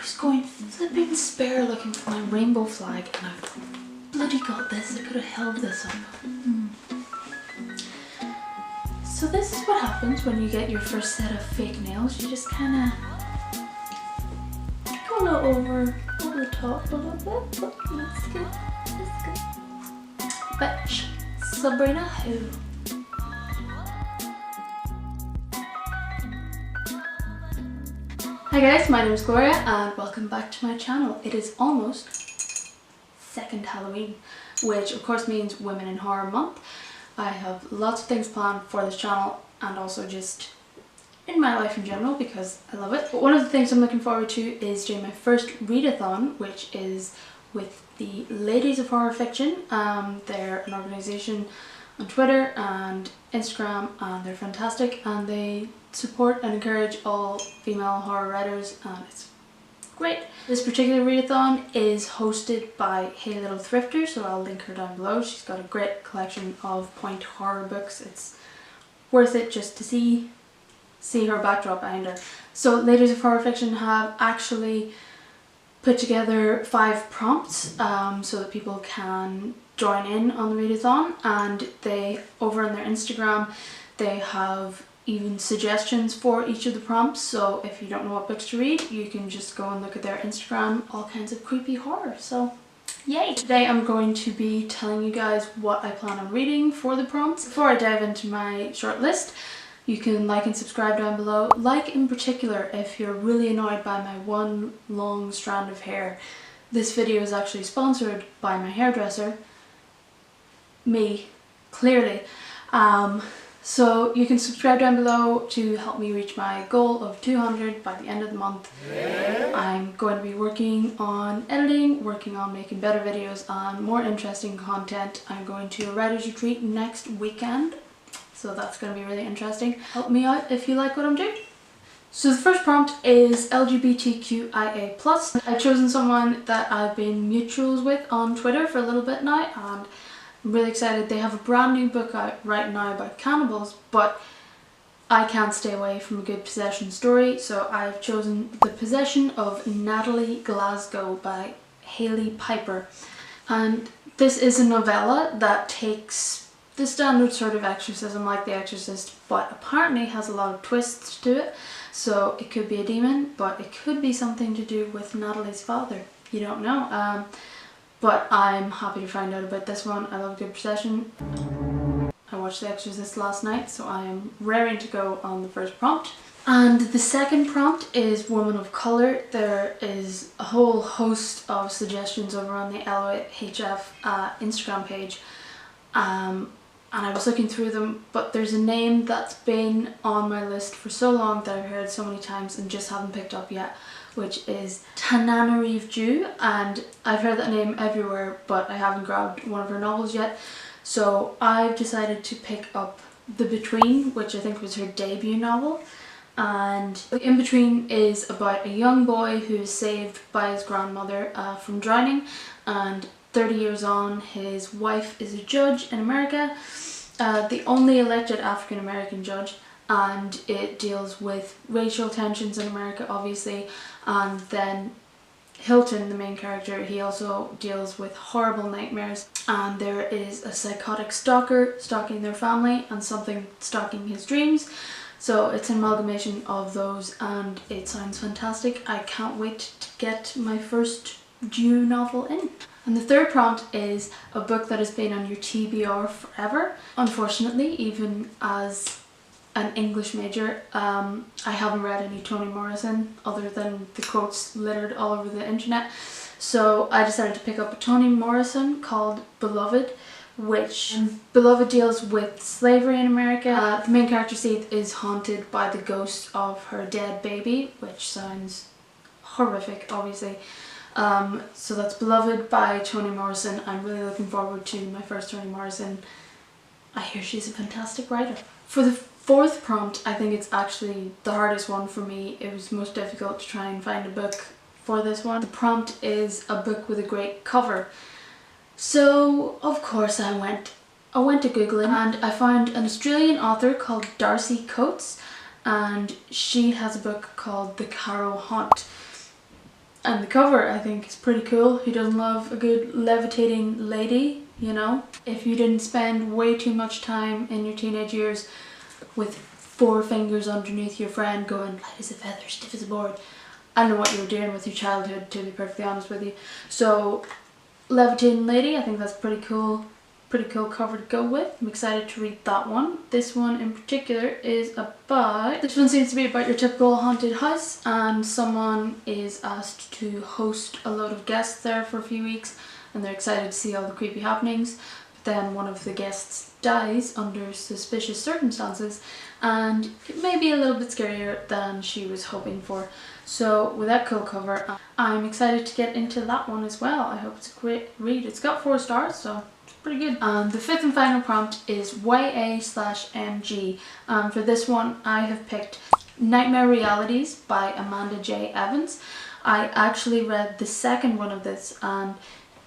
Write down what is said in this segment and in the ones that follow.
was going flipping spare looking for my rainbow flag and I've bloody got this. I could have held this up. So this is what happens when you get your first set of fake nails. You just kind of go a little over the top a little bit, but that's good. That's good. Bitch, Sabrina who? Hi guys, my name is Gloria and welcome back to my channel. It is almost second Halloween, which of course means Women in Horror Month. I have lots of things planned for this channel and also just in my life in general because I love it. But one of the things I'm looking forward to is doing my first readathon, which is with the Ladies of Horror Fiction. They're an organisation on Twitter and Instagram and they're fantastic and they support and encourage all female horror writers and it's great. This particular readathon is hosted by Hey Little Thrifter, so I'll link her down below. She's got a great collection of point horror books. It's worth it just to see her backdrop behind her. So Ladies of Horror Fiction have actually put together 5 prompts so that people can join in on the readathon, and they, over on their Instagram, they have even suggestions for each of the prompts, so if you don't know what books to read you can just go and look at their Instagram, all kinds of creepy horror, so yay! Today I'm going to be telling you guys what I plan on reading for the prompts. Before I dive into my short list, you can like and subscribe down below. Like in particular if you're really annoyed by my one long strand of hair. This video is actually sponsored by my hairdresser, me, clearly. So you can subscribe down below to help me reach my goal of 200 by the end of the month. I'm going to be working on editing, working on making better videos and more interesting content. I'm going to a writer's retreat next weekend, so that's going to be really interesting. Help me out if you like what I'm doing. So the first prompt is LGBTQIA+. I've chosen someone that I've been mutuals with on Twitter for a little bit now and I'm really excited. They have a brand new book out right now about cannibals, but I can't stay away from a good possession story, so I've chosen The Possession of Natalie Glasgow by Hailey Piper. And this is a novella that takes the standard sort of exorcism like The Exorcist, but apparently has a lot of twists to it. So it could be a demon, but it could be something to do with Natalie's father. You don't know. But I'm happy to find out about this one. I love good possession. I watched The Exorcist last night, so I am raring to go on the first prompt. And the second prompt is Woman of Colour. There is a whole host of suggestions over on the LOHF Instagram page. And I was looking through them, but there's a name that's been on my list for so long that I've heard so many times and just haven't picked up yet, which is Tananarive Jew, and I've heard that name everywhere but I haven't grabbed one of her novels yet. So I've decided to pick up The Between, which I think was her debut novel. And In Between is about a young boy who is saved by his grandmother from drowning, and 30 years on his wife is a judge in America, the only elected African American judge. And it deals with racial tensions in America, obviously, and then Hilton, the main character, he also deals with horrible nightmares, and there is a psychotic stalker stalking their family and something stalking his dreams. So it's an amalgamation of those and it sounds fantastic. I can't wait to get my first Jew novel in. And the third prompt is a book that has been on your TBR forever. Unfortunately, even as an English major, I haven't read any Toni Morrison other than the quotes littered all over the internet. So I decided to pick up a Toni Morrison called Beloved, which Beloved deals with slavery in America. The main character Seith is haunted by the ghost of her dead baby, which sounds horrific, obviously. So that's Beloved by Toni Morrison. I'm really looking forward to my first Toni Morrison. I hear she's a fantastic writer. For the fourth prompt, I think it's actually the hardest one for me. It was most difficult to try and find a book for this one. The prompt is a book with a great cover. So of course I went to Googling and I found an Australian author called Darcy Coates, and she has a book called The Carrow Haunt. And the cover I think is pretty cool. Who doesn't love a good levitating lady, you know? If you didn't spend way too much time in your teenage years with 4 fingers underneath your friend going light as a feather, stiff as a board, I don't know what you were doing with your childhood, to be perfectly honest with you. So levitating lady, I think that's pretty cool cover to go with. I'm excited to read that one. This one in particular is about, this one seems to be about your typical haunted house, and someone is asked to host a load of guests there for a few weeks, and they're excited to see all the creepy happenings. But then one of the guests dies under suspicious circumstances, and it may be a little bit scarier than she was hoping for. So with that cool cover, I'm excited to get into that one as well. I hope it's a great read. It's got 4 stars, so pretty good. The 5th and final prompt is YA/MG. For this one I have picked Nightmare Realities by Amanda J. Evans. I actually read the second one of this, and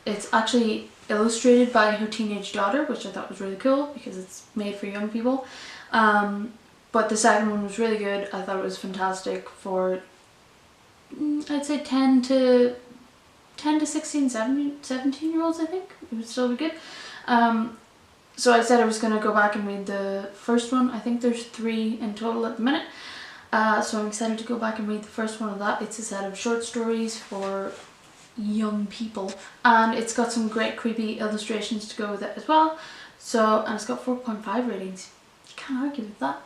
it's actually illustrated by her teenage daughter, which I thought was really cool because it's made for young people. But the second one was really good. I thought it was fantastic for I'd say 10 to 16, 17-year-olds, I think. It would still be good. So I said I was going to go back and read the first one. I think there's 3 in total at the minute. So I'm excited to go back and read the first one of that. It's a set of short stories for young people, and it's got some great creepy illustrations to go with it as well. So, and it's got 4.5 ratings. You can't argue with that.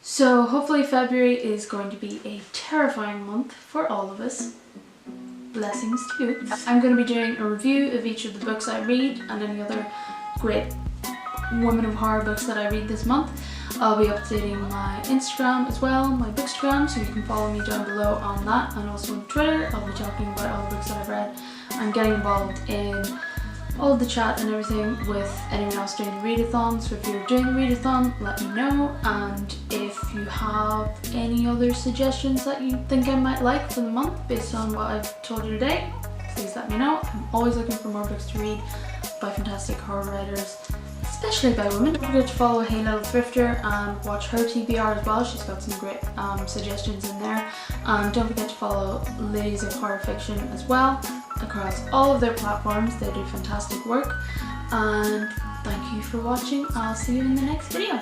So hopefully February is going to be a terrifying month for all of us. Blessings to you. I'm going to be doing a review of each of the books I read and any other great women of horror books that I read this month. I'll be updating my Instagram as well, my Bookstagram, so you can follow me down below on that, and also on Twitter. I'll be talking about all the books that I've read and getting involved in all the chat and everything with anyone else doing the readathon. So if you're doing the readathon, let me know, and if you have any other suggestions that you think I might like for the month based on what I've told you today, please let me know. I'm always looking for more books to read by fantastic horror writers, especially by women. Don't forget to follow Hey Little Thrifter and watch her TBR as well. She's got some great suggestions in there. And don't forget to follow Ladies of Horror Fiction as well across all of their platforms. They do fantastic work. And thank you for watching. I'll see you in the next video.